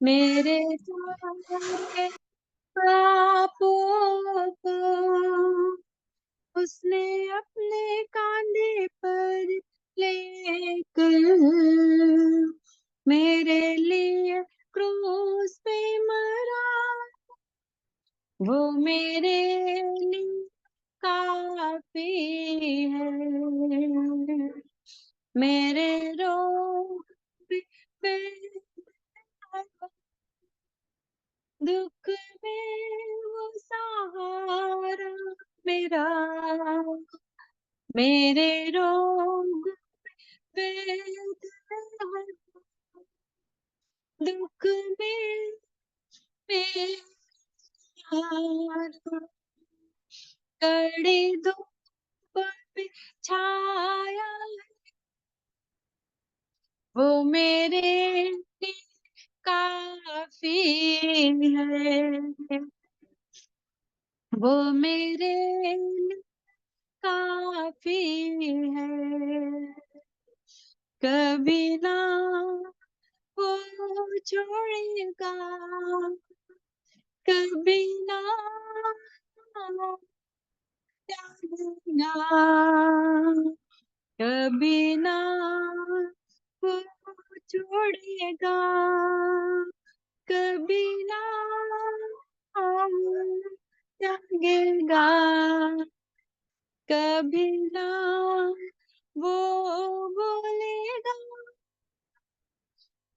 मेरे सारे पापों को उसने अपने कांधे पर लेकर मेरे लिए क्रूस पे मरा। वो मेरे लिए काफी है। मेरे रोग पे दुख में वो सहारा मेरा। मेरे रोग पे दुख में मेरा कड़ी धूप पे छाया वो मेरे लिए काफी है। वो मेरे लिए काफी है। कभी ना वो छोड़ेगा, कभी ना त्यागेगा, कभी ना वो छोड़ेगा, कभी ना त्यागेगा, कभी ना वो बोलेगा।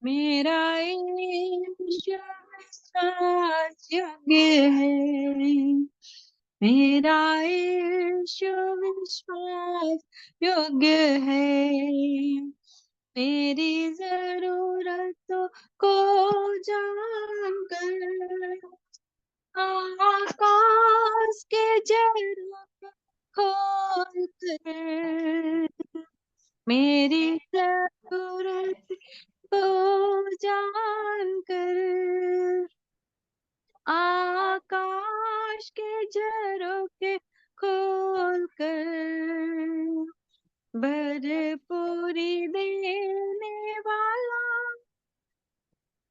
मेरा ईश्वर विश्वास योग्य है। मेरा ईश्वर विश्वास योग्य है। मेरी जरूरतों को जानकर आकाश के झरोखे खोल कर मेरी जरूरत को जानकर आकाश के झरोखे खोल कर भरपूरी देने वाला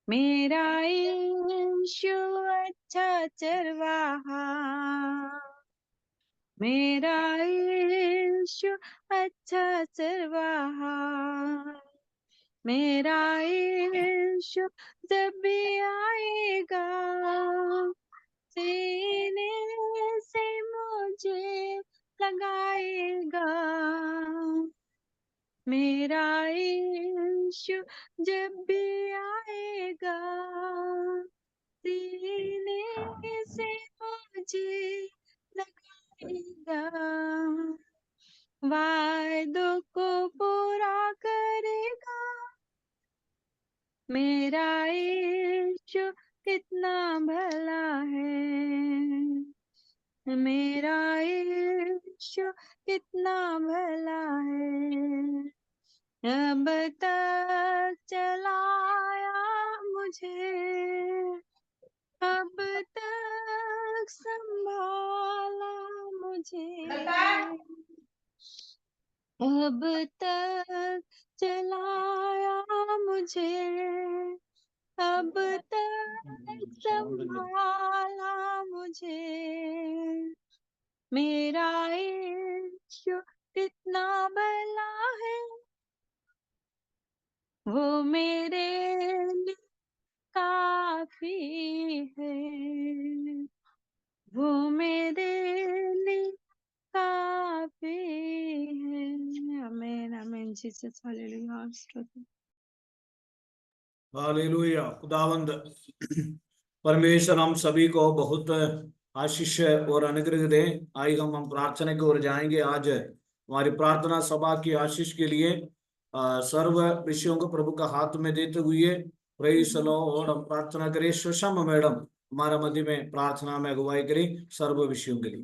मेरा यीशु अच्छा चरवाहा। मेरा यीशु अच्छा चरवाहा। मेरा यीशु जब भी आएगा सीने से मुझे लगाएगा। मेरा यीशु जब भी आएगा सीने से मुझे लगाएगा। वादों को पूरा करेगा। मेरा यीशु कितना भला है। मेरा यीशु कितना भला है। अब तक चलाया मुझे, अब तक संभाला मुझे, अब तक चलाया मुझे, अब तक संभाला मुझे। मेरा यीशु कितना भला है। वो मेरे लिए काफी है। वो मेरे लिए काफी है। आमीन आमीन जीसस हालेलुया स्तोत्र। हालेलुया। खुदावंद परमेश्वर हम सभी को बहुत आशीष और अनुग्रह दे। आइए हम प्रार्थना की ओर जाएंगे। आज हमारी प्रार्थना सभा की आशीष के लिए सर्व विषयों को प्रभु का हाथ में देते हुए प्रेज लो और हम प्रार्थना करें। सुषमा मैडम हमारा मध्य में प्रार्थना में अगुवाई करें सर्व विषयों के लिए।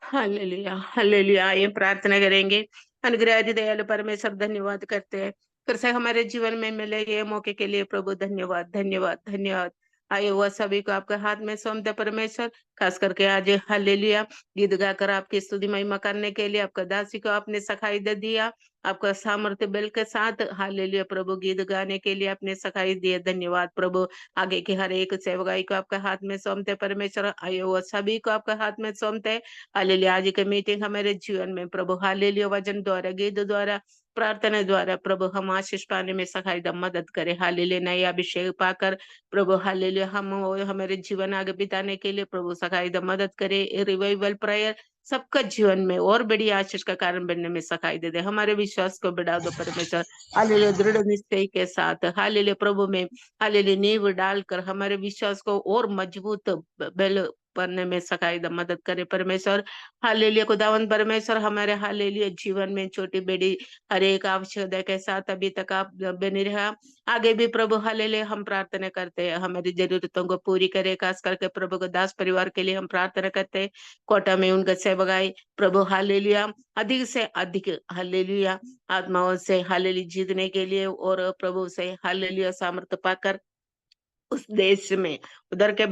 Hallelujah hallelujah. ये प्रार्थना करेंगे। अनुग्रह दयालु परमेश्वर धन्यवाद करते हैं फिर से हमारे जीवन में मिले ये मौके के लिए। प्रभु धन्यवाद धन्यवाद धन्यवाद। आए हुआ सभी को आपके हाथ में सौंपते परमेश्वर। खास करके आज हालेलुया गीत गाकर आपकी स्तुति महिमा करने के लिए आपका दासी को आपने सखाई दे दिया। आपका सामर्थ्य बल के साथ हालेलुया प्रभु गीत गाने के लिए आपने सखाई दिए, धन्यवाद प्रभु। आगे के हर एक सेवकाई को आपका हाथ में सौंपते परमेश्वर, आयो वो सभी को आपका हाथ में सौंपते। हालेलुया आज की मीटिंग हमारे जीवन में प्रभु हालेलुया वचन द्वारा, गीत द्वारा, प्रार्थना द्वारा प्रभु हम आशीष पाने में सहाय मदद करे। हालेलुया नया अभिषेक पाकर प्रभु हालेलुया हम हमारे जीवन आगे बिताने के लिए प्रभु सहाय मदद करे। रिवाइवल प्रेयर सबका जीवन में और बड़ी आशीष का कारण बनने में सहाय दे दे। हमारे विश्वास को बढ़ा दो परमेश्वर, हालेलुया दृढ़ निश्चय के साथ हालेलुया प्रभु में हालेलुया नींव डालकर हमारे विश्वास को और मजबूत बल बनने में सहाय मदद करे परमेश्वर। हालेलुया खुदावन परमेश्वर हमारे हालेलुया जीवन में छोटी बड़ी हर एक आवश्यकता के साथ अभी तक आप बने रहा, आगे भी प्रभु हालेलुया हम प्रार्थना करते हैं हमारी जरूरतों को पूरी करे। खास करके प्रभु को दास परिवार के लिए हम प्रार्थना करते हैं, कोटा में उनका सेवकाई प्रभु हालेलुया अधिक से अधिक हालेलुया आत्माओं से हालेलुया जीतने के लिए और प्रभु से हालेलुया सामर्थ्य पाकर उस देश में उधर के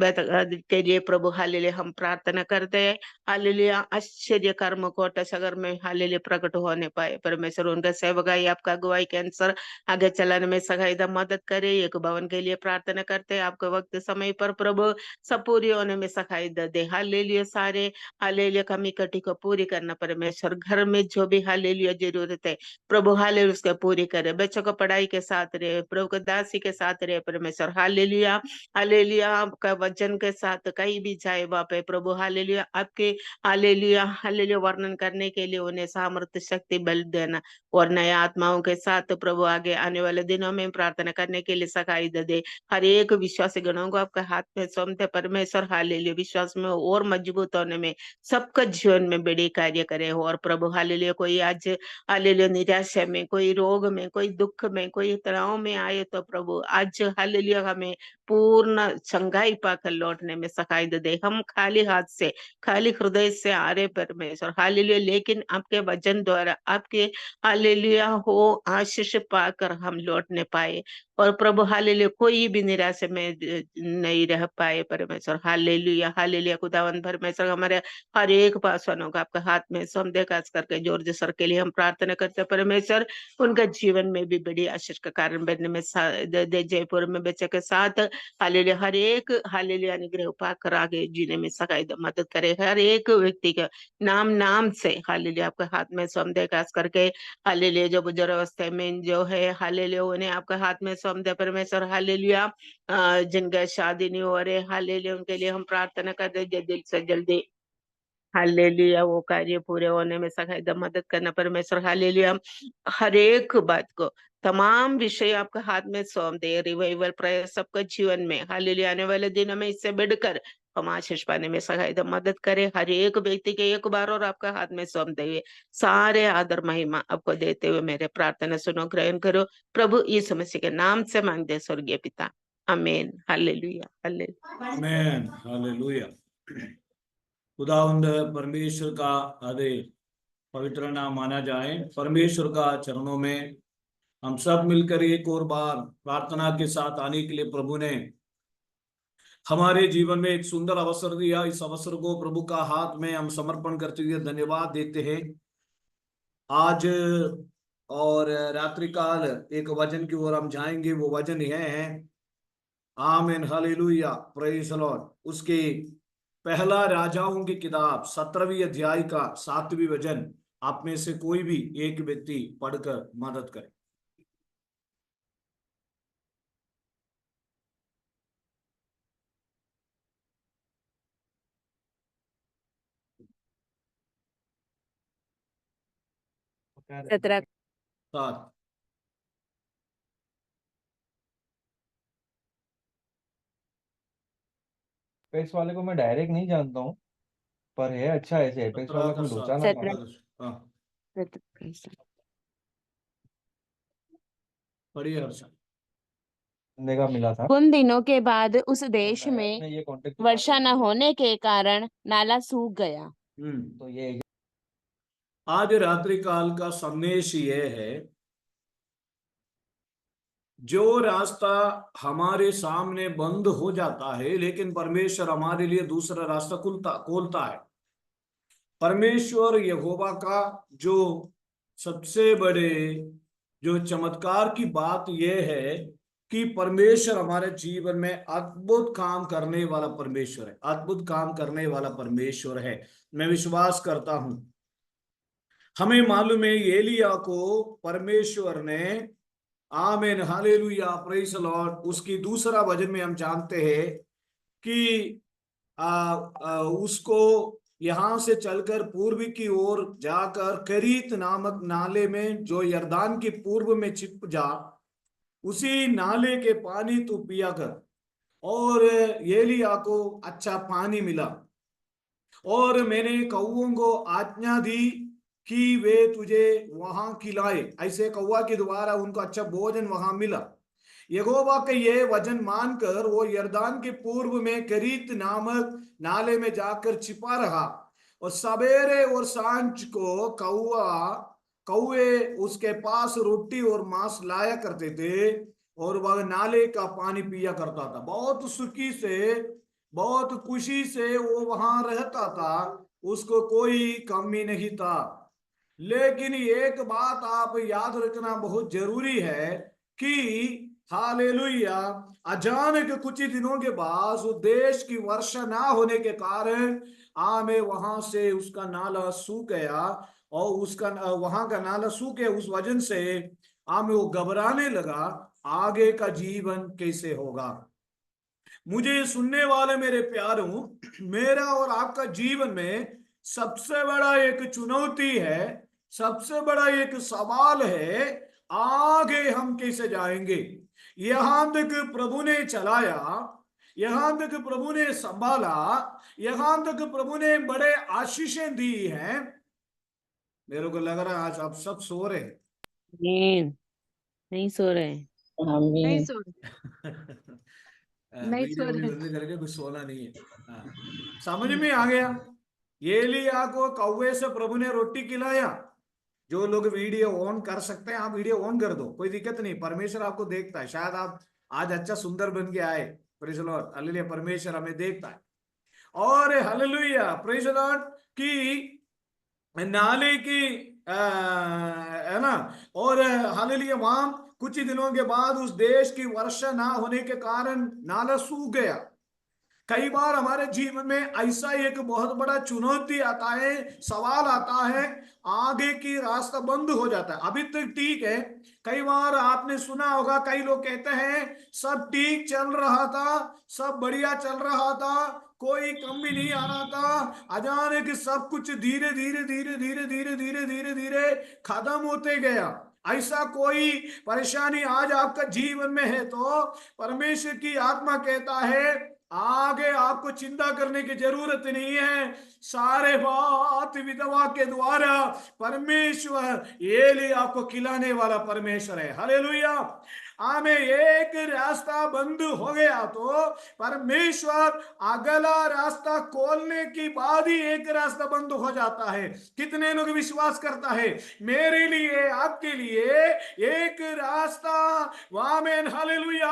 के लिए प्रभु हालेलुया हम प्रार्थना करते हैं। हालेलुया आश्चर्य कर्म कोटा सगर में हालेलुया प्रकट होने पाए परमेश्वर। उनका सेवकाई आपका अगुवाई कैंसर आगे चलाने में सहायता मदद करे। एक भवन के लिए प्रार्थना करते हैं, आपके वक्त समय पर प्रभु सब पूरी होने में सहायता दे। हालेलुया सारे हालेलुया कमी कटी को पूरी करना परमेश्वर। घर में जो भी हालेलुया जरूरत है प्रभु हालेलुया उसको पूरी करे। बच्चों को पढ़ाई के साथ रहे, प्रभु को दासी के साथ रहे परमेश्वर। हालेलुया हालेलुया आपका वचन के साथ कहीं भी जाए वहां पे प्रभु हालेलुया आपके हालेलुया हालेलुया वर्णन करने के लिए उन्हें सामर्थ्य शक्ति बल देना और नए आत्माओं के साथ प्रभु आगे आने वाले दिनों में प्रार्थना करने के लिए सहाय दे। हर एक विश्वासी गणों को आपका हाथ में सौंपते परमेश्वर। हालेलुया विश्वास में और मजबूत होने में सबका जीवन में बड़ी कार्य करे और प्रभु हालेलुया कोई आज हालेलुया निराशा में, कोई रोग में, कोई दुख में, कोई तनाव में आए तो प्रभु आज हालेलुया हमें पूर्ण चंगाई पाकर लौटने में सहाय दे। हम खाली हाथ से खाली हृदय से आ रहे परमेश्वर हालेलुया, लेकिन आपके वचन द्वारा आपके हालेलुया हो आशीष पाकर हम लौटने पाए और प्रभु हालेलुया कोई भी निराशा में नहीं रह पाए परमेश्वर। हालेलुया हालेलुया खुदावन परमेश्वर हमारे हर एक पासवानों का आपका हाथ में सौंपे। खास करके जॉर्ज सर के लिए हम प्रार्थना करते हैं परमेश्वर, उनका जीवन में भी बड़ी आशीष का कारण बनने में दे। जयपुर में बच्चे के साथ हालेलुया हर एक हालेलुया अनुग्रह पाकर आगे जीने में सहाय मदद करे। हर एक व्यक्ति के नाम नाम से हालेलुया आपके हाथ में सौंप दे। खास करके हालेलुया जो बुजुर्ग अवस्था में जो है हालेलुया उन्हें आपके हाथ में सौंप दे परमेश्वर। हालेलुया जिनका शादी नहीं हो रहे हालेलुया उनके लिए हम प्रार्थना कर दे जल्दी से जल्दी हालेलुया वो कार्य पूरे होने में सहायता मदद करना परमेश्वर। हालेलुया हर एक बात को तमाम विषय आपका हाथ में सौंप दे। रिवाइवल प्रेयर सबका जीवन में हालेलुया आने वाले दिनों में इससे बढ़कर हम आशीष पाने में सहायता मदद करे। हर एक व्यक्ति के एक बार और आपका हाथ में सौंप दे। सारे आदर महिमा आपको देते हुए मेरे प्रार्थना सुनो, ग्रहण करो प्रभु यीशु मसीह के नाम से मांगते स्वर्गीय पिता, आमीन। Hallelujah hallelujah amen hallelujah. खुदावंद परमेश्वर का अदे पवित्र नाम माना जाए। परमेश्वर का चरणों में हम सब मिलकर एक और बार प्रार्थना के साथ आने के लिए प्रभु ने हमारे जीवन में एक सुंदर अवसर दिया। इस अवसर को प्रभु का हाथ में हम समर्पण करते हुए धन्यवाद देते हैं। आज और रात्रिकाल एक वचन की ओर हम जाएंगे, वो वचन यह है आमीन हालेलुया प्रेज द लॉर्ड। उसके पहला राजाओं की किताब 17वीं अध्याय का 7वीं वचन आप में से कोई भी एक व्यक्ति पढ़कर मदद करे। सत्रह 7 एपेक्स वाले को मैं डायरेक्ट नहीं जानता हूँ, पर है अच्छा ऐसे एपेक्स 17 वाला का कोई 7 लोचा ना सत्रह हाँ सत्रह पढ़िए हर्षा। सुनने का मिला था। उन दिनों के बाद उस देश शायद में मैं ये कॉन्टेक्ट वर्षा न होने के कारण नाला सूख गया। तो ये आज रात्रि काल का संदेश ये है, जो रास्ता हमारे सामने बंद हो जाता है लेकिन परमेश्वर हमारे लिए दूसरा रास्ता खोलता है। परमेश्वर यहोवा का जो सबसे बड़े जो चमत्कार की बात यह है कि परमेश्वर हमारे जीवन में अद्भुत काम करने वाला परमेश्वर है, अद्भुत काम करने वाला परमेश्वर है। मैं विश्वास करता हूं, हमें मालूम है एलिया को परमेश्वर ने, आमीन हालेलुया प्रेज द लॉर्ड, उसकी दूसरा वचन में हम जानते हैं कि उसको यहां से चलकर पूर्व की ओर जाकर करीत नामक नाले में जो यरदान के पूर्व में छिप जा, उसी नाले के पानी तू पिया कर। और एलिया को अच्छा पानी मिला, और मैंने कौओं को आज्ञा दी कि वे तुझे वहां खिलाए। ऐसे कौवा के द्वारा उनको अच्छा भोजन वहां मिला। यहोवा के ये वचन मानकर वो यरदान के पूर्व में करीत नामक नाले में जाकर छिपा रहा, और सवेरे और सांझ को कौवे उसके पास रोटी और मांस लाया करते थे, और वह नाले का पानी पिया करता था। बहुत सुखी से, बहुत खुशी से वो वहां रहता था, उसको कोई कमी नहीं था। लेकिन एक बात आप याद रखना बहुत जरूरी है कि हालेलुया, अचानक कुछ ही दिनों के बाद उस देश की वर्षा ना होने के कारण आमे वहां से उसका नाला सूख गया, और उसका वहां का नाला सूखे उस वजह से आमे वो घबराने लगा, आगे का जीवन कैसे होगा। मुझे सुनने वाले मेरे प्यारों, मेरा और आपका जीवन में सबसे बड़ा एक चुनौती है, सबसे बड़ा एक सवाल है, आगे हम कैसे जाएंगे। यहां तक प्रभु ने चलाया, यहां तक प्रभु ने संभाला, यहां तक प्रभु ने बड़े आशीषें दी हैं। मेरे को लग रहा है आज आप सब सो रहे हैं। आमीन। नहीं सो रहे हैं। नहीं आमीन। सो नहीं सो वीडियो भी रहे। बंद करके कुछ सोना नहीं है। हाँ, समझ में आ गया। एलिया को कौवे से प्रभु ने रोटी खिलाया। जो लोग वीडियो ऑन कर सकते हैं, आप वीडियो ऑन कर दो, कोई दिक्कत नहीं, परमेश्वर आपको देखता है। शायद आप आज अच्छा सुंदर बन के आए, प्रेज द लॉर्ड, हालेलुया, परमेश्वर हमें देखता है। और हालेलुया प्रेज द लॉर्ड की नाले की है ना, और हालेलुया वहां कुछ ही दिनों के बाद उस देश की वर्षा ना होने के कारण नाला सूख गया। कई बार हमारे जीवन में ऐसा एक बहुत बड़ा चुनौती आता है, सवाल आता है, आगे की रास्ता बंद हो जाता है। अभी तक ठीक है, कई बार आपने सुना होगा, कई लोग कहते हैं सब ठीक चल रहा था, सब बढ़िया चल रहा था, कोई कमी नहीं आ रहा था, अचानक सब कुछ धीरे धीरे धीरे धीरे धीरे धीरे धीरे धीरे खत्म होते गया। ऐसा कोई परेशानी आज आपका जीवन में है तो परमेश्वर की आत्मा कहता है आगे आपको चिंता करने की जरूरत नहीं है। सारे बात विधवा के द्वारा परमेश्वर ये लिए आपको खिलाने वाला परमेश्वर है। हालेलुया, आमे एक रास्ता बंद हो गया तो परमेश्वर अगला रास्ता खोलने की बाद ही एक रास्ता बंद हो जाता है। कितने लोग विश्वास करता है मेरे लिए, आपके लिए एक रास्ता आमीन हालेलुया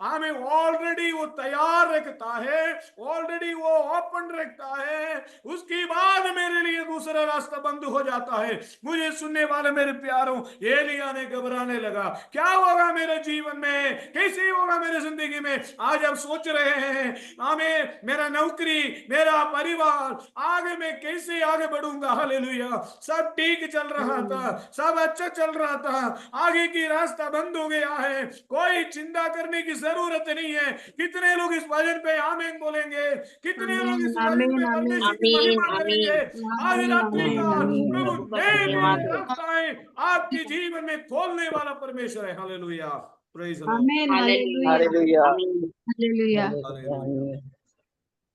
आमीन ऑलरेडी वो तैयार रखता है, ऑलरेडी वो ओपन रखता है, उसके बाद मेरे लिए दूसरा रास्ता बंद हो जाता है। मुझे सुनने वाले मेरे प्यारों, एलिया ने घबराने लगा, क्या होगा मेरे जीवन में, कैसे होगा मेरे जिंदगी में। आज आप सोच रहे हैं आमीन मेरा नौकरी, मेरा परिवार, आगे मैं कैसे आगे बढ़ूंगा। हालेलुया, सब ठीक चल रहा था, सब अच्छा चल रहा था, आगे की रास्ता बंद हो गया है, कोई चिंता करने की जरूरत नहीं है। कितने लोग इस वचन पे आमीन बोलेंगे, कितने लोग इस वचन पे आमीन परमेश्वर की आमीन। महिमा करेंगे। आमीन। आज आमीन रात्रि आमीन का आमीन प्रभु प्रभु का नए नए धन्यवाद हो। रास्ताएं आपके जीवन में खोलने वाला परमेश्वर है। हालेलुया, प्रेज द लॉर्ड, आमीन हालेलुया। Hallelujah hallelujah. आमीन। हालेलुया। हालेलुया।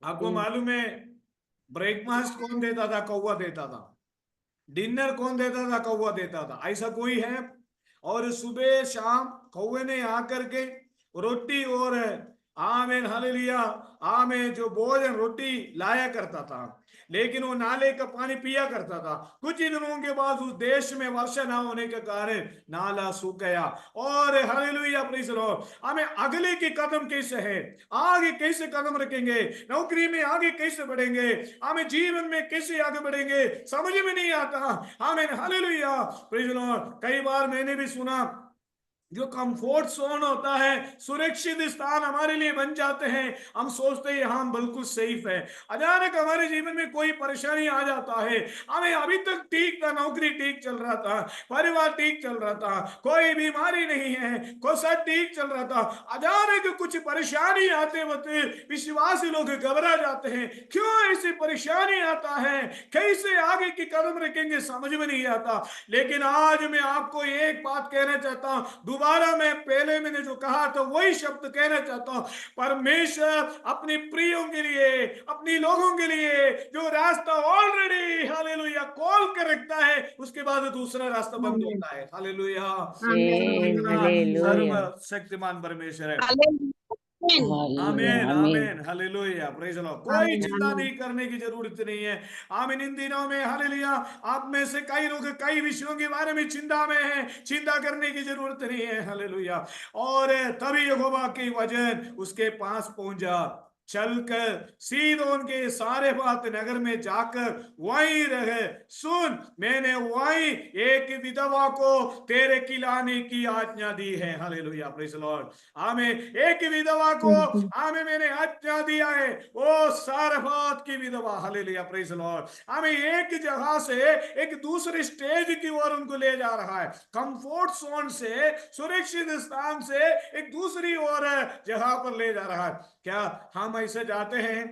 आपको मालूम है ब्रेकफास्ट कौन देता था? कौवा देता था। डिनर कौन देता था? कौवा देता था। ऐसा कोई है? और सुबह शाम कौवे ने आकर के रोटी और आमीन हालेलुया। आमीन। जो भोजन रोटी लाया करता था, लेकिन वो नाले का पानी पिया करता था। कुछ ही दिनों के बाद उस देश में वर्षा ना होने के कारण नाला सूख गया। और हालेलुया, प्रेज़ द लॉर्ड। हमें अगले के कदम कैसे है, आगे कैसे कदम रखेंगे, नौकरी में आगे कैसे बढ़ेंगे, हमें जीवन में कैसे आगे बढ़ेंगे, समझ में नहीं आता। आमीन हालेलुया, प्रेज़ द लॉर्ड। कई बार मैंने भी सुना, जो कंफर्ट जोन होता है, सुरक्षित स्थान हमारे लिए बन जाते हैं, हम सोचते हैं हम बिल्कुल सेफ है। अचानक हमारे जीवन में कोई परेशानी आ जाता है। हमें अभी तक ठीक था, नौकरी ठीक चल रहा था, परिवार ठीक चल रहा था, कोई बीमारी नहीं है, कोई सब ठीक चल रहा था। अचानक कुछ परेशानी आते वक्त विश्वासी लोग घबरा जाते हैं। क्यों ऐसी परेशानी आता है, कैसे आगे की कदम रखेंगे, समझ में नहीं आता। लेकिन आज मैं आपको एक बात कहना चाहता हूं, दोबारा मैं पहले मैंने जो कहा था वही शब्द कहना चाहता हूं। परमेश्वर अपने प्रियों के लिए, अपनी लोगों के लिए जो रास्ता ऑलरेडी हालेलुया खोल कर रखता है, उसके बाद दूसरा रास्ता बंद आमीन होता है। हालेलुया। आमीन सर्व हालेलुया शक्तिमान परमेश्वर है। हालेलुया आमीन आमीन आमीन हालेलुया, प्रेज़ द लॉर्ड। कोई आमीन चिंता नहीं करने की जरूरत नहीं है। आमीन। इन दिनों में हालेलुया, आप में से कई लोग कई विषयों के बारे में चिंता में हैं, चिंता करने की जरूरत नहीं है। हालेलुया। और तभी यहोवा के वचन उसके पास पहुंचा, चलकर सीदोन के सारेफात नगर में जाकर वहीं रहे। सुन, मैंने वहीं एक विधवा को तेरे खिलाने की आज्ञा दी है। Hallelujah, praise the Lord. आमीन। एक विधवा को आमीन मैंने आज्ञा दिया है, वो सारफात की विधवा। Hallelujah, praise the Lord. हमें एक जगह से एक दूसरे स्टेज की ओर उनको ले जा रहा है, कंफर्ट जोन से, सुरक्षित स्थान से एक दूसरी ओर जगह पर ले जा रहा है। क्या हम ऐसे जाते हैं,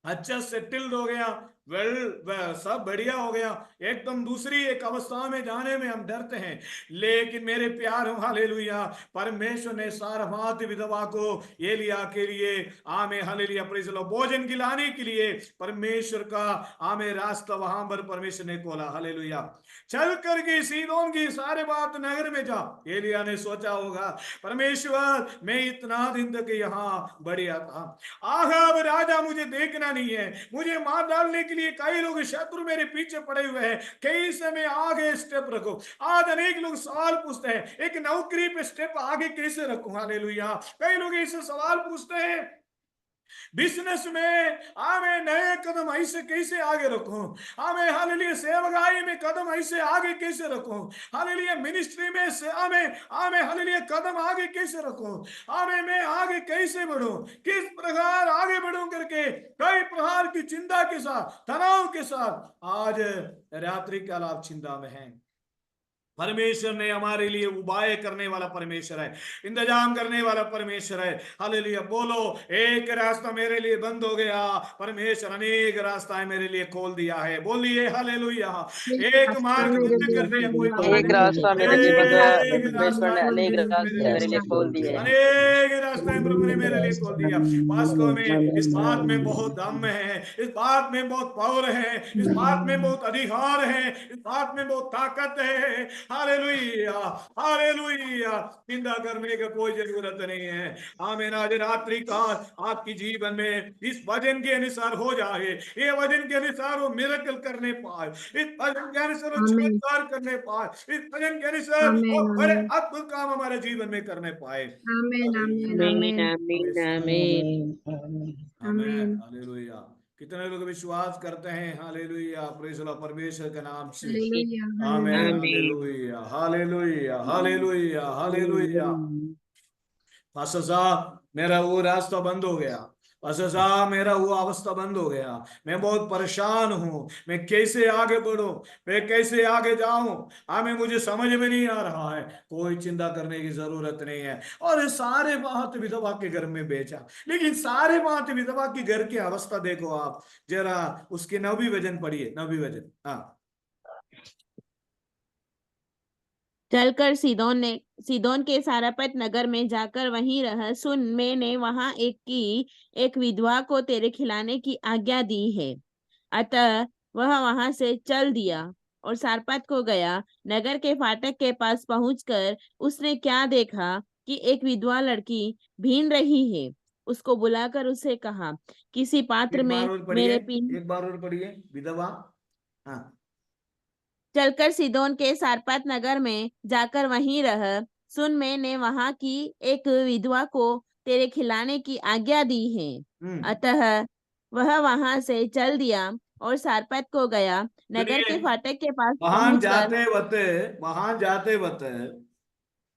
अच्छा सेटल्ड हो गया, वेल सब बढ़िया हो गया, एकदम दूसरी एक अवस्था में जाने में हम डरते हैं। लेकिन मेरे प्यार हालेलुया, परमेश्वर ने सारफात विधवा को एलिया के लिए आमे हालेलुया प्रेज़ द लॉर्ड भोजन खिलाने के लिए परमेश्वर का आमे रास्ता वहां पर परमेश्वर ने खोला। हालेलुया। चल करके सीदोन की सारेफात नगर में जा। एलिया ने सोचा होगा, परमेश्वर मैं इतना दिन तक यहाँ बढ़िया था, आहाब राजा मुझे देखना नहीं है, मुझे मार डालने के लिए कई लोग शत्रु मेरे पीछे पड़े हुए हैं, कैसे मैं आगे स्टेप रखूं। आज अनेक लोग सवाल पूछते हैं, एक नौकरी पे स्टेप आगे कैसे रखूं। हालेलुया। कई लोग ऐसे सवाल पूछते हैं, बिजनेस में हमें नए कदम ऐसे कैसे आगे रखूं, हमें हालेलुया सेवकाई में कदम ऐसे आगे कैसे रखूं, हालेलुया मिनिस्ट्री में से हमें हमें हालेलुया कदम आगे कैसे रखूं, हमें मैं आगे कैसे बढ़ूं, किस प्रकार आगे बढ़ूं करके कई प्रकार की चिंता के साथ, तनाव के साथ आज रात्रि काल आप चिंता में हैं। परमेश्वर ने हमारे लिए उपाय करने वाला परमेश्वर है, इंतजाम करने वाला परमेश्वर है। हालेलुया। बोलो, एक रास्ता मेरे लिए बंद हो गया, परमेश्वर अनेक रास्ता मेरे लिए खोल दिया है। बोलिए हालेलुया। एक मार्ग बंद कर दिया कोई बात एक नहीं, रास्ता मेरे लिए बंद है, अनेक परमेश्वर रास्ता ने अनेक रास्ते मेरे लिए खोल दिए हैं। अनेक रास्ते प्रभु ने मेरे लिए खोल दिया। वास्तव में इस बात में बहुत दम है, इस बात में बहुत पावर है, इस बात में बहुत अधिकार है, इस बात में बहुत ताकत है। Hallelujah hallelujah. चिंता करने का कोई जरूरत नहीं है। आमीन। आज रात्रि काल आपकी जीवन में इस वचन के अनुसार हो जाए, ये वचन के अनुसार वो मिरेकल करने पाए, इस वचन के अनुसार वो चमत्कार करने पाए, इस वचन के अनुसार वो बड़े अद्भुत काम हमारे जीवन में करने पाए। आमीन आमीन आमीन आमीन आमीन आमीन आमीन हालेलुया। कितने लोग विश्वास करते हैं। हालेलुया, प्रेज़ द लॉर्ड परमेश्वर के नाम से। हालेलुया आमीन आमीन hallelujah hallelujah hallelujah hallelujah. Pastor साहब मेरा वो रास्ता बंद हो गया, पास्टर साहब मेरा वो अवस्था बंद हो गया, मैं बहुत परेशान हूँ, मैं कैसे आगे बढ़ूं, मैं कैसे आगे जाऊं, हमें मुझे समझ में नहीं आ रहा है। कोई चिंता करने की जरूरत नहीं है। और सारे बात विधवा के घर में बेचा, लेकिन सारे बात विधवा के घर की अवस्था देखो आप जरा, उसके 9वीं वचन पढ़िए, 9वीं वचन। हाँ। चलकर सीदोन के सारापत नगर में जाकर वहीं रह। सुन, मैंने वहां एक विधवा को तेरे खिलाने की आज्ञा दी है। अतः वह वहां से चल दिया और सारपत को गया। नगर के फाटक के पास पहुंचकर उसने क्या देखा कि एक विधवा लड़की भीन रही है। उसको बुलाकर उसे कहा, किसी पात्र एक में बार और पढ़िए, मेरे पीने एक बार और पढ़िए, विधवा। हाँ, चलकर सीदोन के सारपात नगर में जाकर वहीं रह। सुन, मैंने वहां की एक विधवा को तेरे खिलाने की आज्ञा दी है। अतः वह वहां से चल दिया और सारपात को गया। नगर सुनिए, के फाटक के पास वहां पहुंचकर जाते वक्त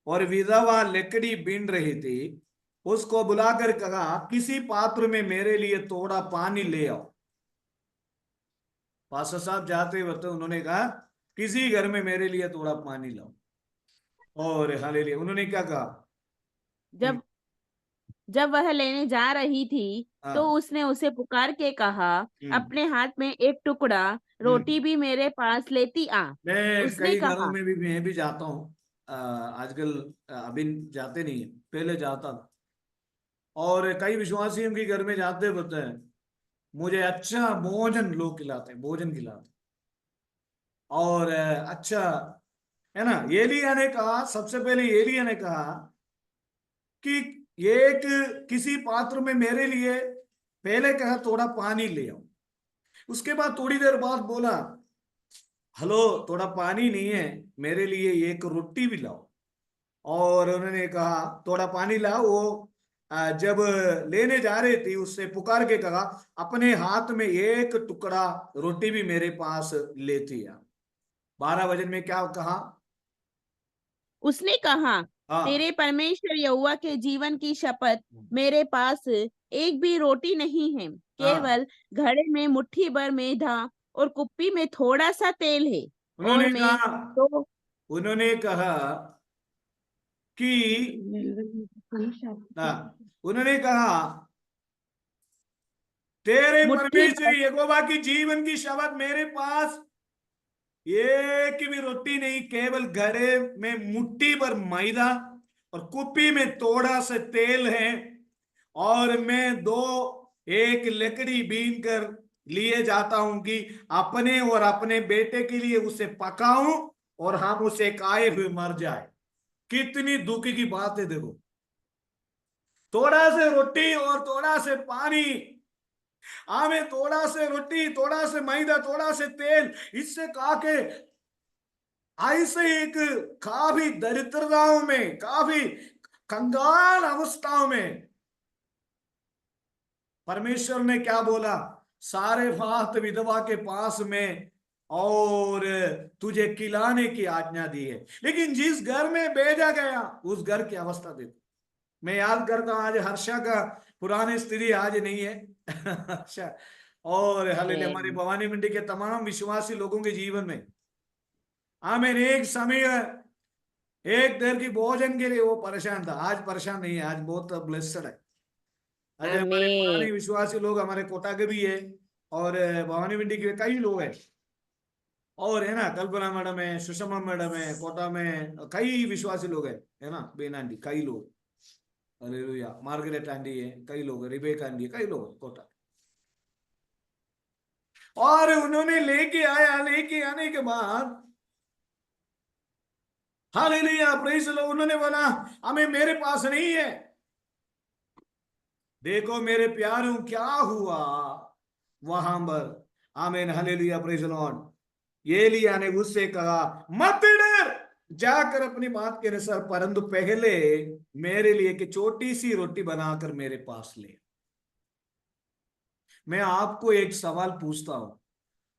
और विधवा लकड़ी बीन रही थी, उसको बुलाकर कहा, किसी पात्र में मेरे लिए थोड़ा पानी ले आओ। पास्टर साहब जाते वक्त उन्होंने कहा, किसी घर में मेरे लिए थोड़ा पानी लाओ। और हालेलुया, उन्होंने क्या कहा? जब जब वह लेने जा रही थी तो हाँ, उसने उसे पुकार के कहा, अपने हाथ में एक टुकड़ा रोटी हम्म। भी मेरे पास लेती आ। मैं उसने कई घरों कहा, में भी मैं भी जाता हूँ। आजकल अभी जाते नहीं है, पहले जाता था। और कई विश्वासियों के घर में जाते होते हैं, मुझे अच्छा भोजन लोग खिलाते हैं, भोजन खिलाते हैं। और अच्छा, है ना। एलिया ने कहा, सबसे पहले एलिया ने कहा कि एक किसी पात्र में मेरे लिए, पहले कहा थोड़ा पानी ले आओ। उसके बाद थोड़ी देर बाद बोला, हेलो, थोड़ा पानी नहीं है, मेरे लिए एक रोटी भी लाओ। और उन्होंने कहा थोड़ा पानी लाओ। वो जब लेने जा रही थी, उससे पुकार के कहा, अपने हाथ में एक टुकड़ा रोटी भी मेरे पास लेती आ। 12 वचन में क्या कहा? उसने कहा, हाँ, तेरे परमेश्वर यहोवा के जीवन की शपथ, मेरे पास एक भी रोटी नहीं है, हाँ। केवल घड़े में मुट्ठी भर मैदा और कुप्पी में थोड़ा सा तेल है। और उन्होंने मैं कहा तो उन्होंने कहा कि उन्होंने कहा, तेरे मुट्ठी परमेश्वर भर यहोवा की जीवन की शपथ, मेरे पास एक भी रोटी नहीं, केवल घड़े में मुट्ठी भर मैदा और कुप्पी में थोड़ा सा तेल है। और मैं दो एक लकड़ी बीन कर लिए जाता हूं कि अपने और अपने बेटे के लिए उसे पकाऊं और हम उसे खाए हुए मर जाए। कितनी दुखी की बात है, देखो। थोड़ा से रोटी और थोड़ा से पानी, हमें थोड़ा से रोटी, थोड़ा से मैदा, थोड़ा से तेल, इससे खा के ऐसे एक काफी दरिद्रताओं में, काफी कंगाल अवस्थाओं में परमेश्वर ने क्या बोला? सारे फात विधवा के पास में और तुझे खिलाने की आज्ञा दी है। लेकिन जिस घर में भेजा गया, उस घर की अवस्था देखो। मैं याद करता हूं, आज हर्षा का पुरानी स्थिति आज नहीं है। हर्षा और हालेलुया, हमारे Amen. भवानी मंडी के तमाम विश्वासी लोगों के जीवन में आमीन, एक समय एक देर की भोजन के लिए वो परेशान था। आज परेशान नहीं है, आज बहुत ब्लेस्ड है। आज हमारे Amen. पुराने विश्वासी लोग, हमारे कोटा के भी है और भवानी मंडी के कई लोग हैं। और है ना, कल्पना मैडम है, सुषमा मैडम है, कोटा में कई विश्वासी लोग हैं, है ना, बेन आंटी, कई लोग। हालेलुया, मार्गरेट आंटी है, कई लोग, रिबेका आंटी है, कई लोग हैं कोटा। और उन्होंने लेके आया, लेके आने के बाद हालेलुया, प्रेज द लॉर्ड, उन्होंने बोला, हमें मेरे पास नहीं है। देखो मेरे प्यारों, क्या हुआ वहां पर। आमीन, हालेलुया, प्रेज द लॉर्ड। एलिया ने उससे कहा, मत डर, जाकर अपनी बात के अनुसार, परंतु पहले मेरे लिए एक छोटी सी रोटी बनाकर मेरे पास ले। मैं आपको एक सवाल पूछता हूं,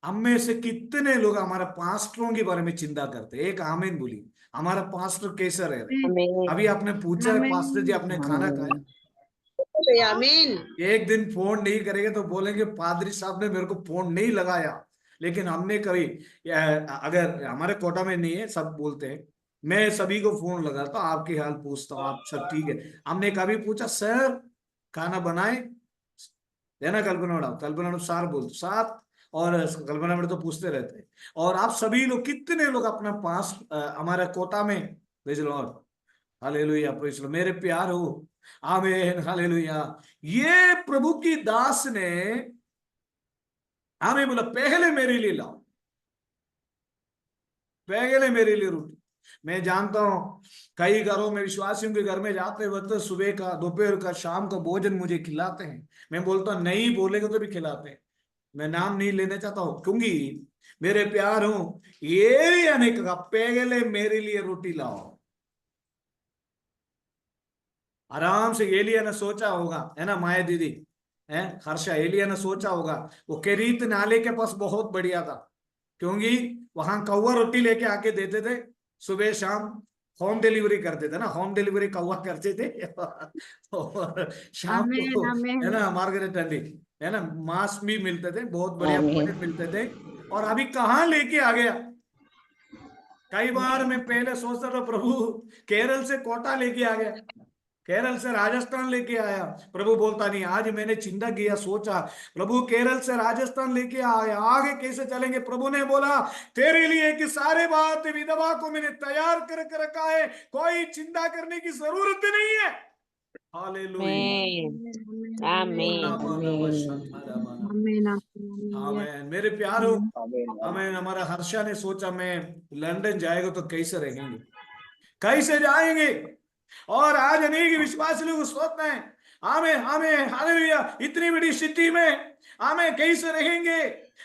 हम में से कितने लोग हमारा पास्टरों के बारे में चिंता करते हैं? एक आमीन बोली। हमारा पास्टर कैसा रह रहा है? Amen. अभी आपने पूछा है, पास्टर जी आपने खाना खाया? Amen. आमीन। एक दिन फोन नहीं करेंगे तो बोलेंगे पादरी साहब ने मेरे को फोन नहीं लगाया। लेकिन हमने कभी, अगर हमारे कोटा में नहीं है, सब बोलते हैं, मैं सभी को फोन लगाता हूँ, आपकी हाल पूछता हूँ, आप सब ठीक है? हमने कभी पूछा, सर खाना बनाए? है ना, कल्पना मैडम, कल्पना मैडम सार बोलते साथ, और कल्पना मैडम तो पूछते रहते हैं। और आप सभी लोग, कितने लोग अपना पास हमारे कोटा में, praise the Lord, hallelujah, praise the Lord, मेरे प्यार हो, आमीन, हालेलुया। ये प्रभु की दास ने हमें बोला, पहले मेरे लिए लाओ, पहले मेरे लिए रोटी। मैं जानता हूँ कई घरों में, विश्वासियों के घर में जाते वक्त सुबह का, दोपहर का, शाम का भोजन मुझे खिलाते हैं। मैं बोलता हूँ नहीं बोलेगा तो भी खिलाते हैं। मैं नाम नहीं लेना चाहता हूँ, क्योंकि मेरे प्यार हूं, ये ने कहा पहले मेरे लिए रोटी लाओ। आराम से एलिया ने सोचा होगा, है ना माया दीदी, है हर्षा, एलिया ने सोचा होगा वो केरीत नाले के पास बहुत बढ़िया था, क्योंकि वहां कौवा रोटी लेके आके देते थे सुबह शाम। होम डिलीवरी करते थे ना, होम डिलीवरी कौवा करते थे और शाम को, आमेन है आमेन ना मार्गरेट आंटी, है ना, मांस भी मिलते थे, बहुत बढ़िया आमीन भोजन मिलते थे। और अभी कहाँ लेके आ गया। कई बार मैं पहले सोचता था प्रभु केरल से कोटा लेके आ गया, केरल से राजस्थान लेके आया। प्रभु बोलता नहीं। आज मैंने चिंता किया, सोचा प्रभु केरल से राजस्थान लेके आया, आगे कैसे चलेंगे। प्रभु ने बोला तेरे लिए कि सारे बात विधवा को मैंने तैयार कर रखा है, कोई चिंता करने की जरूरत नहीं है। हालेलुया। आमीन आमीन आमेन आमेन आमेन। मेरे प्यारो, हमें हमारा हर्षा ने सोचा मैं लंदन जाएगा तो कैसे रहेंगे, कैसे जाएंगे। और आज अनेक विश्वासी लोग सोचते हैं हमें हमें हालेलुया इतनी बड़ी सिटी में हमें कैसे रहेंगे,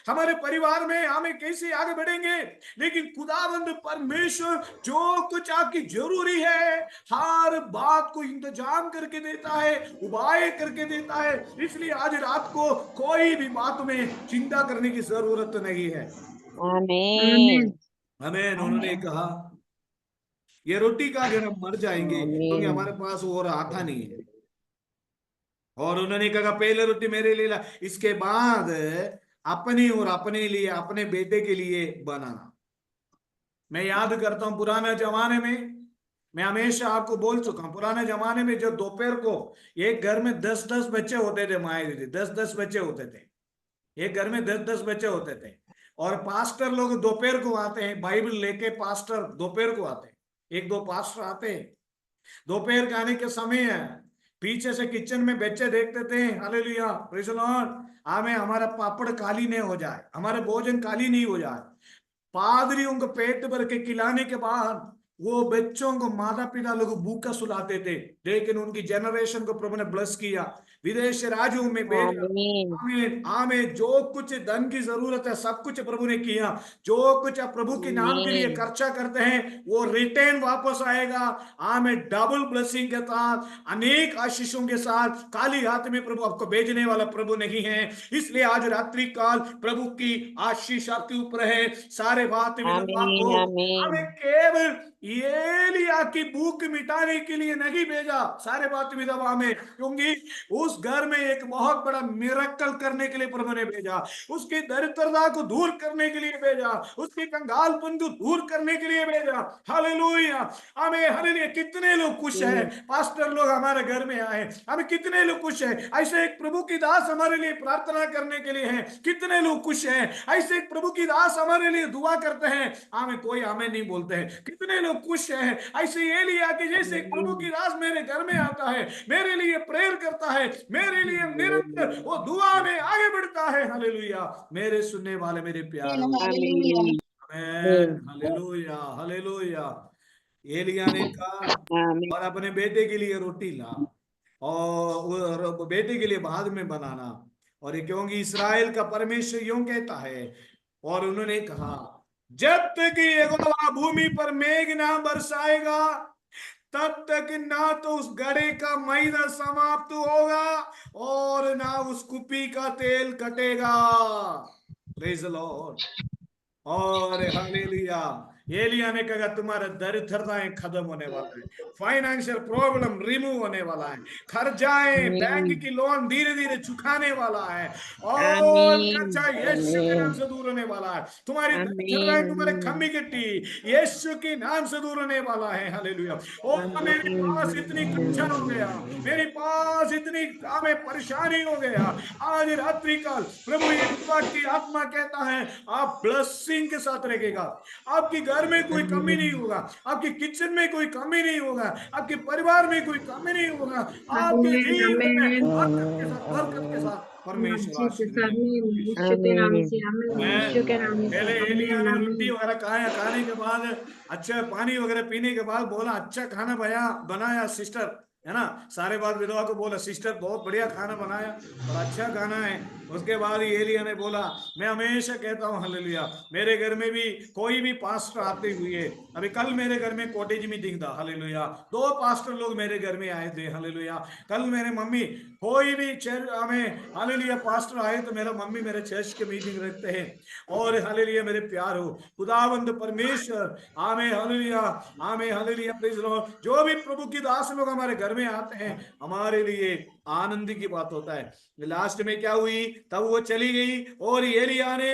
हमारे परिवार में हमें कैसे आगे बढ़ेंगे। लेकिन खुदाबंद परमेश्वर जो कुछ आपकी जरूरी है हर बात को इंतजाम करके देता है, उपाय करके देता है। इसलिए आज रात को कोई भी बात में चिंता करने की जरूरत नहीं है। आमीन हमें उन्होंने कहा ये रोटी का अगर हम मर जाएंगे क्योंकि आमीन हमारे पास और आता नहीं है। और उन्होंने कहा पहले रोटी मेरे लिए ला, इसके बाद अपनी और अपने लिए, अपने बेटे के लिए बनाना। मैं याद करता हूं पुराने जमाने में, मैं हमेशा आपको बोल चुका हूं, पुराने जमाने में जो दोपहर को एक घर में 10-10 बच्चे होते थे, माए दीदी 10-10 बच्चे होते थे, एक घर में 10-10 बच्चे होते थे। और पास्टर लोग दोपहर को आते हैं, बाइबल लेके पास्टर दोपहर को आते हैं, एक दो पास्टर आते हैं दोपहर के आने के समय है। पीछे से किचन में बच्चे देखते थे, हालेलुया प्रेज़ द लॉर्ड, हमें हमारा पापड़ काली नहीं हो जाए, हमारे भोजन काली नहीं हो जाए। पादरियों को पेट भर के खिलाने के बाद वो बच्चों को माता पिता लोग भूखा सुलाते थे, लेकिन उनकी जनरेशन को प्रभु ने ब्लेस किया, विदेश राज्यों में भेजा। आमीन आमीन आमीन। जो कुछ धन की जरूरत है सब कुछ प्रभु ने किया। जो कुछ आप प्रभु के नाम के लिए आमीन खर्चा करते हैं वो रिटर्न वापस आएगा। आमीन। डबल ब्लेसिंग के साथ, अनेक आशीषों के साथ, काली हाथ में प्रभु आपको भेजने वाला प्रभु नहीं है। इसलिए आज रात्रि काल प्रभु की आशीष आपके ऊपर है। सारे बात विधवा आमीन को आमीन हमें केवल एलिया की भूख मिटाने के लिए नहीं भेजा, सारे बात विधवा में, क्योंकि उस घर में एक बहुत बड़ा मिरेकल करने के लिए प्रभु ने भेजा, उसकी दरिद्रता को दूर करने के लिए भेजा, उसके कंगालपन को दूर करने के लिए भेजा। हालेलुया हमें हालेलुया। कितने लोग खुश हैं पास्टर लोग हमारे घर में आए, हमें कितने लोग खुश हैं। ऐसे एक प्रभु की दास हमारे लिए प्रार्थना करने के लिए है, कितने लोग खुश हैं। ऐसे एक प्रभु की दास हमारे लिए दुआ करते हैं, हमें कोई हमें नहीं बोलते हैं, कितने लोग खुश हैं। ऐसे एलिया के जैसे एक प्रभु की दास मेरे घर में आता है, मेरे लिए प्रेयर करता है, मेरे लिए निरंतर वो दुआ में आगे बढ़ता है। हालेलुया मेरे सुनने वाले मेरे प्यार, आमीन आमीन हालेलुया हालेलुया। एलिया ने कहा आमीन और अपने बेटे के लिए रोटी ला और बेटे के लिए बाद में बनाना। और ये क्योंकि इस्राएल का परमेश्वर यूं कहता है। और उन्होंने कहा जब तक यहोवा भूमि पर मेघ ना बरसाएगा तब तक ना तो उस घड़े का महीना समाप्त होगा और ना उस कुपी का तेल कटेगा। Praise the Lord. और हालेलुया। एलिया ने कहा तुम्हारा दरिद्रताएं खत्म होने वाला है, फाइनेंशियल प्रॉब्लम रिमूव होने वाला है, खर्चाएं बैंक की लोन धीरे धीरे चुकाने वाला है और खर्चा यीशु के नाम से दूर होने वाला है। तुम्हारी दरिद्रताएं तुम्हारे खम्मी कट्टी यीशु के नाम से दूर होने वाला है। हालेलुया। और मेरे पास इतनी कंचन हो गया, मेरे पास इतनी हमें परेशानी हो गया। आज रात्रि काल प्रभु यहोवा की आत्मा कहता है आप ब्लेसिंग के साथ रहेगा, आपकी घर घर में कोई कमी नहीं होगा, आपके किचन में कोई कमी नहीं होगा, आपके परिवार में कोई कमी नहीं होगा, आपके जीवन में बरकत के साथ परमेश्वर आशीष देगा। पहले एलिया ने रोटी वगैरह खाने के बाद अच्छा पानी वगैरह पीने के बाद बोला अच्छा खाना बनाया सिस्टर, है ना। सारे बात विधवा को बोला सिस्टर बहुत बढ़िया खाना बनाया और अच्छा खाना है। उसके बाद एलिया ने बोला मैं हमेशा कहता हूँ हालेलुया, मेरे घर में भी कोई भी पास्टर आते हुए, अभी कल मेरे घर में कॉटेज मीटिंग था हालेलुया, 2 पास्टर लोग मेरे घर में आए थे हालेलुया। कल मेरे मम्मी कोई भी चर्च हमें हालेलुया पास्टर आए तो मेरा मम्मी मेरे चर्च के मीटिंग रखते हैं। और हालेलुया मेरे प्यार हो खुदावंद परमेश्वर आमें हालेलुया, आमें हालेलुया प्रेज़ लॉर्ड। जो भी प्रभु की दास लोग हमारे घर में आते हैं हमारे लिए आनंद की बात होता है। लास्ट में क्या हुई, तब वो चली गई और एलिया ने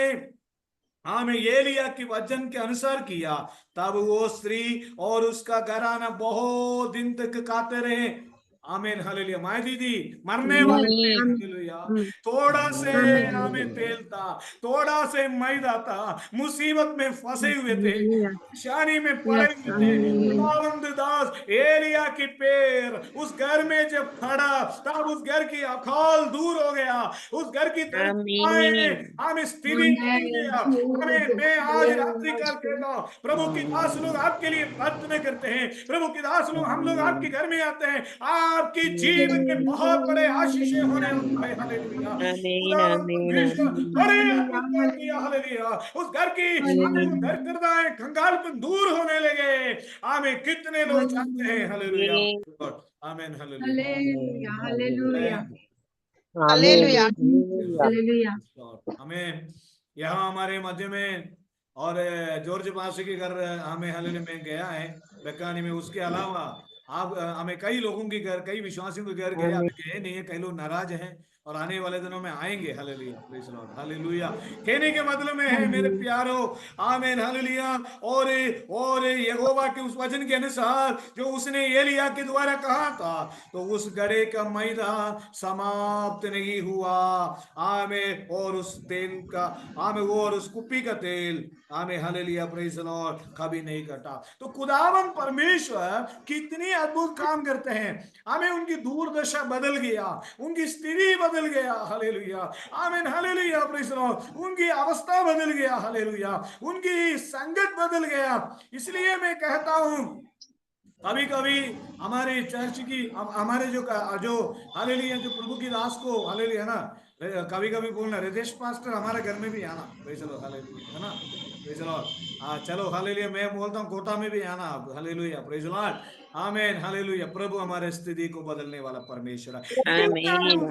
हमें एलिया की वचन के अनुसार किया, तब वो स्त्री और उसका घराना बहुत दिन तक खाते रहे। आमीन हालेलुया। माय दीदी मरने वाले थे हालेलुया, थोड़ा से हमें तेल था, थोड़ा से मैदा था, मुसीबत में फंसे हुए थे, परेशानी में पड़े हुए थे। खुदावंद दास एलिया की पैर उस घर में जब पड़ा तब उस घर की अकाल दूर हो गया, उस घर की हमें स्थिति बदल गया। हमें मैं आज रात्रि काल कहता हूं प्रभु की दास लोग आपके लिए प्रार्थना करते हैं, प्रभु की दास लोग हम लोग आपके घर में आते हैं, आपकी जीवन में बहुत बड़े आशीष होने वाला है हालेलुया। बड़े अद्भुत काम किया हालेलुया। उस घर की घर करदाएं कंगालपन दूर होने लगे। आमीन। कितने लोग चाहते हैं हालेलुया, आमीन हालेलुया हालेलुया हालेलुया हमें यहाँ हमारे मध्य में और जॉर्ज पासी के घर हमें हालेलुया में गया है बेकानी में। उसके अलावा आप हमें कई लोगों के घर, कई विश्वासियों के घर गए नहीं है, कई लोग नाराज हैं और आने वाले दिनों में आएंगे हालेलुया प्रेज़ लॉर्ड हालेलुया। कहने के मतलब में है मेरे प्यारो आमीन हालेलुया। और यहोवा के उस वचन के अनुसार जो उसने एलिया के द्वारा कहा था तो उस गड़े का मैदा समाप्त नहीं हुआ। आमीन। और उस तेल का आमीन वो और उस कुप्पी का तेल आमीन हालेलुया प्रेज़ लॉर्ड कभी नहीं घटा। तो खुदावन परमेश्वर कितनी अद्भुत काम करते हैं। हमें उनकी दूरदशा बदल गया, उनकी स्थिति बदल गया हालेलुया आमीन हालेलुया प्रेज़ लॉर्ड। उनकी अवस्था बदल गया हालेलुया, उनकी संगत बदल गया। इसलिए मैं कहता हूं कभी कभी हमारे चर्च की हमारे जो हालेलुया जो प्रभु की दास को हालेलुया ना, कभी कभी बोलना रितेश पास्टर हमारे घर में भी आना प्रेज़ लॉर्ड हालेलुया, है ना प्रेज़ लॉर्ड। चलो हालेलुया मैं बोलता हूँ कोटा में भी आना आप हालेलुया प्रेज़ लॉर्ड आमीन हालेलुया। प्रभु हमारे स्थिति को बदलने वाला परमेश्वर है। उस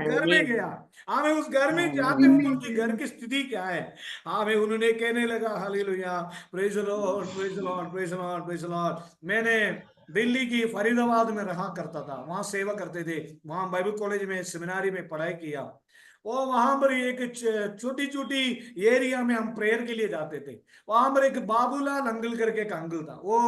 घर में गया, हमें उस घर में जाते हुए उनकी घर की स्थिति क्या है हमें उन्होंने कहने लगा hallelujah praise Lord praise Lord praise Lord praise Lord. मैंने दिल्ली की फरीदाबाद में रहा करता था, वहां सेवा करते थे, वहां बाइबल कॉलेज में सेमिनारी में पढ़ाई किया। और वहां पर एक छोटी छोटी एरिया में हम प्रेयर के लिए जाते थे। वहां पर एक बाबूलाल अंकल करके एक अंकल था, वो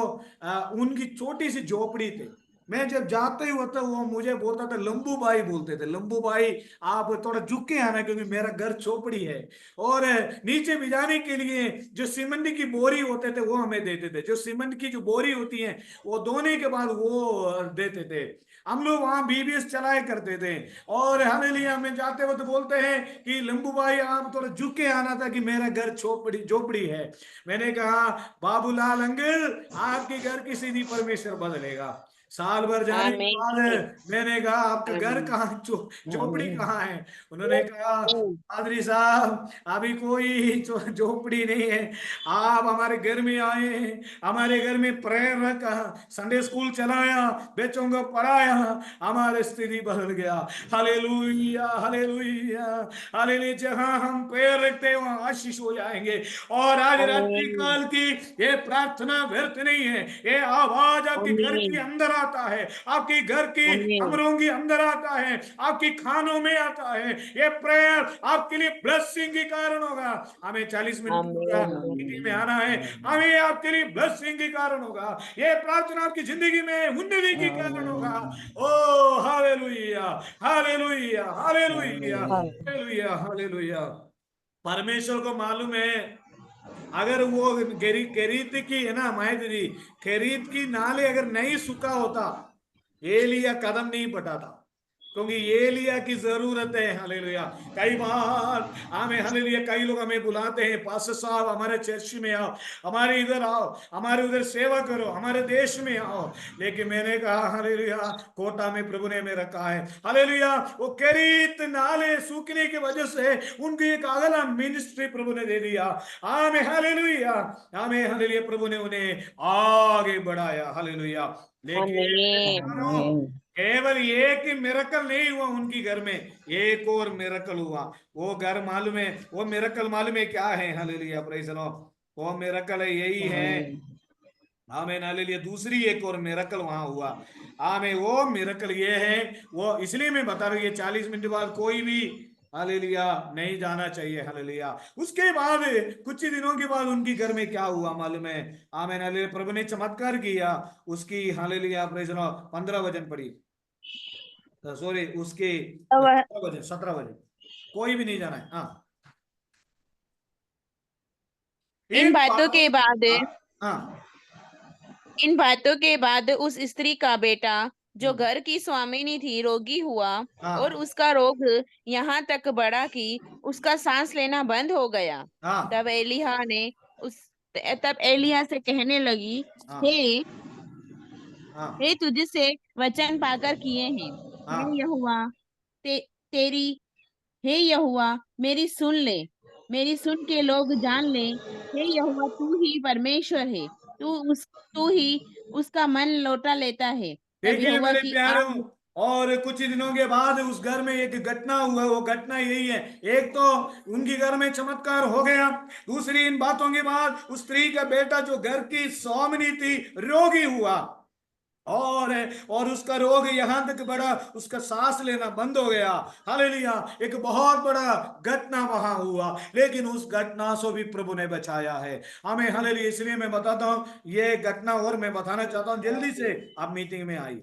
उनकी छोटी सी झोपड़ी थी। मैं जब जाते ही होता वो मुझे बोलता था लंबू भाई, बोलते थे लंबू भाई आप थोड़ा झुक के आना क्योंकि मेरा घर चौपड़ी है। और नीचे भिजाने के लिए जो सीमेंट की बोरी होते थे वो हमें देते थे, जो सीमेंट की जो बोरी होती है वो धोने के बाद वो देते थे। हम लोग वहां बीबीएस चलाए करते थे। और हालेलुया में जाते वक्त बोलते हैं कि लंबू भाई आप थोड़ा झुक के आना था कि मेरा घर झोपड़ी है। मैंने कहा बाबूलाल अंकल आपके घर की सीधी परमेश्वर बदलेगा। साल भर जाने के बाद मैंने कहा आपका घर कहाँ, झोपड़ी कहाँ है? उन्होंने कहा पादरी साहब अभी कोई झोपड़ी नहीं है, आप हमारे घर में आए हैं, हमारे घर में प्रेयर रखा, संडे स्कूल चलाया, बच्चों को पढ़ाया, हमारी स्थिति बदल गया। Hallelujah hallelujah hallelujah. जहां हम पैर रखते हैं वहां आशीष हो जाएंगे। और आज रात्रि काल की ये प्रार्थना व्यर्थ नहीं है, ये आवाज आपके घर के अंदर आता है, आपके घर के कमरों के अंदर आता है, आपके खानों में आता है। ये प्रेयर आपके लिए ब्लेसिंग के कारण होगा। हमें 40 मिनट में आना है, हमें आपके लिए ब्लेसिंग के कारण होगा। ये प्रार्थना आपकी जिंदगी में उन्नति के कारण होगा। ओ hallelujah hallelujah hallelujah hallelujah hallelujah. परमेश्वर को मालूम है अगर वो केरीत की है ना माहिती दी, केरीत की नाले अगर नहीं सूखा होता, एलिया कदम नहीं बढ़ाता, क्योंकि एलिया की जरूरत है। हालेलुया। कई बार हमें, हालेलुया, कई लोग हमें बुलाते हैं, पास्टर साहब हमारे चर्च में आओ, हमारे इधर आओ, हमारे उधर सेवा करो, हमारे देश में आओ। लेकिन मैंने कहा हालेलुया, कोटा में प्रभु ने हमें रखा है। हालेलुया, वो केरीत नाले सूखने की वजह से उनको एक अगला मिनिस्ट्री प्रभु ने दे दिया। हमें हालेलुया, हमें हालेलुया, प्रभु ने उन्हें आगे बढ़ाया। हालेलुया। लेकिन केवल एक ही मिरेकल नहीं हुआ उनकी घर में, एक और मिरेकल हुआ। वो घर मालूम है, वो मिरेकल मालूम है क्या है? Hallelujah, praise the Lord. वो मिरेकल है, यही है। आमीन, हालेलुया। दूसरी एक और मिरेकल वहां हुआ। आमीन, वो मिरेकल ये है, वो इसलिए मैं बता रहा हूं, ये 40 मिनट बाद कोई भी हालेलुया नहीं जाना चाहिए। हालेलुया। उसके बाद कुछ ही दिनों के बाद उनकी घर में क्या हुआ मालूम है? आमीन, हालेलुया। प्रभु ने चमत्कार किया उसकी। Hallelujah, praise the Lord. 15 वचन पढ़ी, सॉरी, उसके 17 वजन, कोई भी नहीं जाना है। हाँ, इन बातों के बाद हाँ, इन बातों के बाद उस स्त्री का बेटा जो हम्म, घर की स्वामिनी थी रोगी हुआ, हाँ, और उसका रोग यहाँ तक बढ़ा कि उसका सांस लेना बंद हो गया। हाँ, तब एलिया से कहने लगी, हाँ, हे हाँ, हे तुझसे वचन पाकर किए हैं, हे हाँ, यहोवा, ते, तेरी हे यहोवा, मेरी सुन ले, मेरी सुन के लोग जान ले, हे यहोवा, तू ही परमेश्वर है, तू ही उसका मन लौटा लेता है। तब देखिए यहोवा मेरे की प्यारों, आग और कुछ ही दिनों के बाद उस घर में एक घटना हुआ। वो घटना यही है, एक तो उनकी घर में चमत्कार हो गया, दूसरी इन बातों के बाद उस स्त्री का बेटा जो घर की स्वामिनी थी रोगी हुआ, और उसका रोग यहां तक बढ़ा, उसका सांस लेना बंद हो गया। हालेलुया। एक बहुत बड़ा घटना वहां हुआ, लेकिन उस घटना से भी प्रभु ने बचाया है हमें। हालेलुया। इसलिए मैं बताता हूं ये घटना, और मैं बताना चाहता हूं जल्दी से, आप मीटिंग में आई।